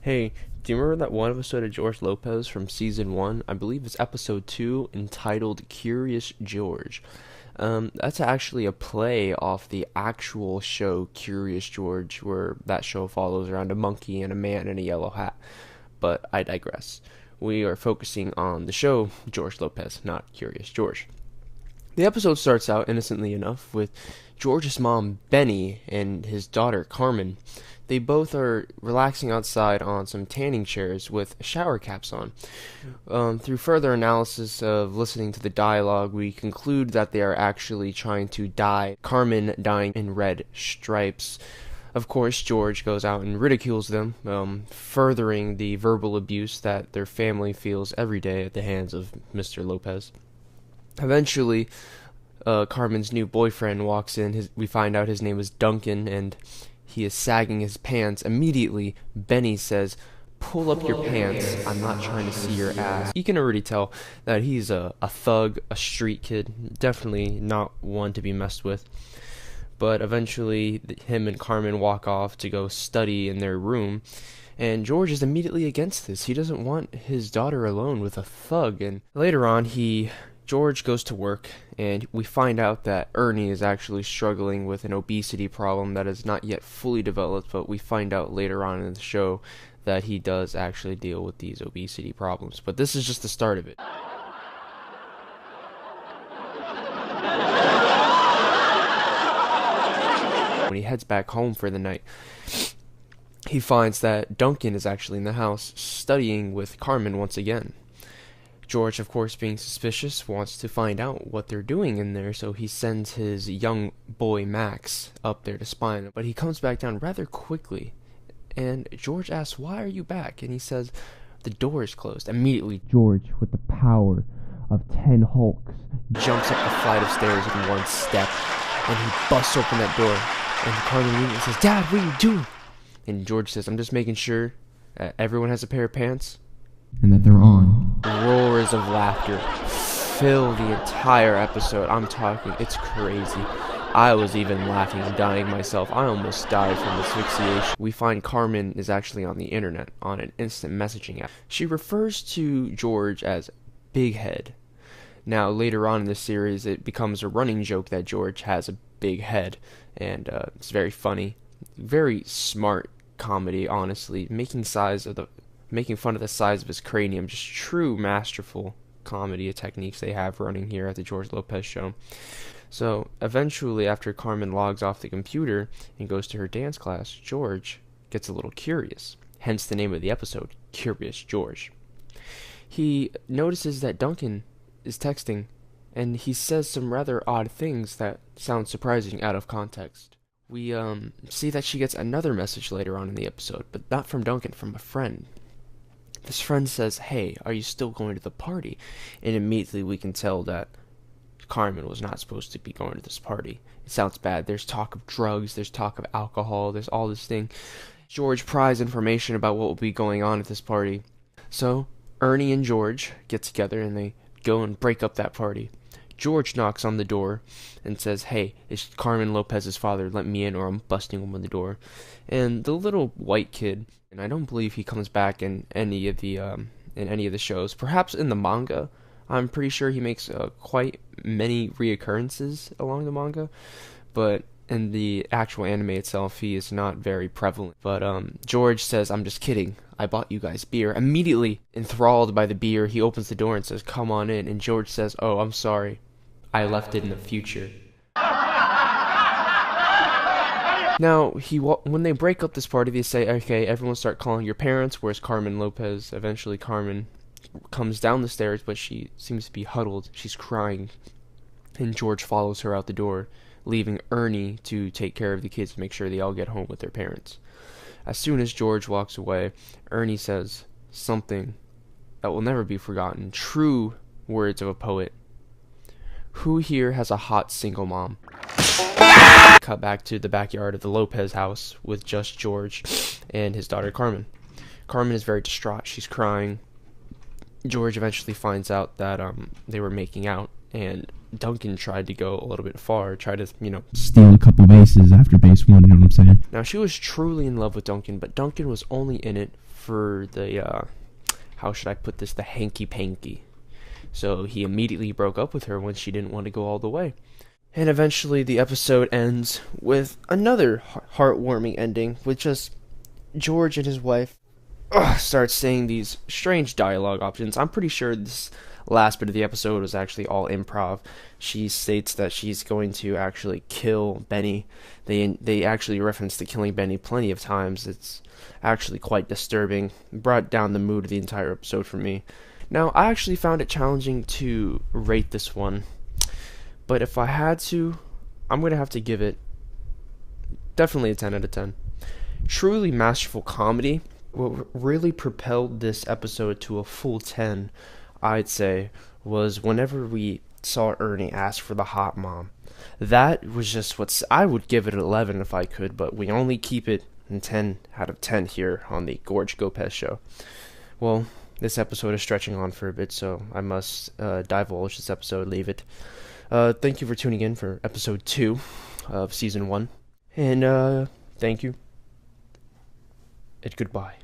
Hey, do you remember that one episode of George Lopez from season 1? I believe it's episode 2, entitled Curious George. That's actually a play off the actual show Curious George, where that show follows around a monkey and a man in a yellow hat. But I digress. We are focusing on the show George Lopez, not Curious George. The episode starts out innocently enough with George's mom, Benny, and his daughter, Carmen. They both are relaxing outside on some tanning chairs with shower caps on. Through further analysis of listening to the dialogue, we conclude that they are actually trying to dye Carmen dyeing in red stripes. Of course, George goes out and ridicules them, furthering the verbal abuse that their family feels every day at the hands of Mr. Lopez. Eventually, Carmen's new boyfriend walks in. We find out his name is Duncan, and he is sagging his pants. Immediately, Benny says, "Pull up your pants, I'm not trying to see your ass." You can already tell that he's a thug, a street kid, definitely not one to be messed with. But eventually, him and Carmen walk off to go study in their room, and George is immediately against this. He doesn't want his daughter alone with a thug, and later on, George goes to work, and we find out that Ernie is actually struggling with an obesity problem that is not yet fully developed, but we find out later on in the show that he does actually deal with these obesity problems. But this is just the start of it. When he heads back home for the night, he finds that Duncan is actually in the house studying with Carmen once again. George, of course, being suspicious, wants to find out what they're doing in there, so he sends his young boy Max up there to spy on him. But he comes back down rather quickly, and George asks, "Why are you back?" And he says, "The door is closed." Immediately, George, with the power of 10 Hulks, jumps up the flight of stairs in one step, and he busts open that door. And Carmen immediately says, "Dad, what are you doing?" And George says, "I'm just making sure that everyone has a pair of pants and that they're on." Roars of laughter fill the entire episode. I'm talking, it's crazy. I was even laughing and dying myself. I almost died from asphyxiation. We find Carmen is actually on the internet, on an instant messaging app. She refers to George as Big Head. Now, later on in the series, it becomes a running joke that George has a big head, and it's very funny. Very smart comedy, honestly, making fun of the size of his cranium. Just true masterful comedy techniques they have running here at the George Lopez show. So eventually, after Carmen logs off the computer and goes to her dance class, George gets a little curious, hence the name of the episode, Curious George. He notices that Duncan is texting, and he says some rather odd things that sound surprising out of context. We see that she gets another message later on in the episode, but not from Duncan, from a friend. This friend says, "Hey, are you still going to the party?" And immediately we can tell that Carmen was not supposed to be going to this party. It sounds bad. There's talk of drugs, there's talk of alcohol, there's all this thing. George pries information about what will be going on at this party. So Ernie and George get together and they go and break up that party. George knocks on the door and says, "Hey, it's Carmen Lopez's father. Let me in or I'm busting open the door." And the little white kid, and I don't believe he comes back in any of the shows. Perhaps in the manga, I'm pretty sure he makes quite many reoccurrences along the manga, but in the actual anime itself, he is not very prevalent. But George says, "I'm just kidding. I bought you guys beer." Immediately enthralled by the beer, he opens the door and says, "Come on in." And George says, "Oh, I'm sorry. I left it in the future." Now, when they break up this party, they say, "Okay, everyone start calling your parents." Where's Carmen Lopez? Eventually, Carmen comes down the stairs, but she seems to be huddled. She's crying. And George follows her out the door, leaving Ernie to take care of the kids to make sure they all get home with their parents. As soon as George walks away, Ernie says something that will never be forgotten. True words of a poet. "Who here has a hot single mom?" Cut back to the backyard of the Lopez house with just George and his daughter Carmen. Carmen is very distraught. She's crying. George eventually finds out that they were making out, and Duncan tried to go a little bit far, tried to, steal a couple bases after base 1, you know what I'm saying? Now, she was truly in love with Duncan, but Duncan was only in it for the, how should I put this, the hanky-panky. So he immediately broke up with her when she didn't want to go all the way. And eventually the episode ends with another heartwarming ending, with just George and his wife start saying these strange dialogue options. I'm pretty sure this last bit of the episode was actually all improv. She states that she's going to actually kill Benny. They actually reference the killing Benny plenty of times. It's actually quite disturbing. It brought down the mood of the entire episode for me. Now, I actually found it challenging to rate this one, but if I had to, I'm going to have to give it definitely a 10 out of 10. Truly masterful comedy. What really propelled this episode to a full 10, I'd say, was whenever we saw Ernie ask for the hot mom. That was just I would give it an 11 if I could, but we only keep it in 10 out of 10 here on the Gorge Gopez show. Well, this episode is stretching on for a bit, so I must divulge this episode, leave it. Thank you for tuning in for episode 2 of season 1, and thank you, and goodbye.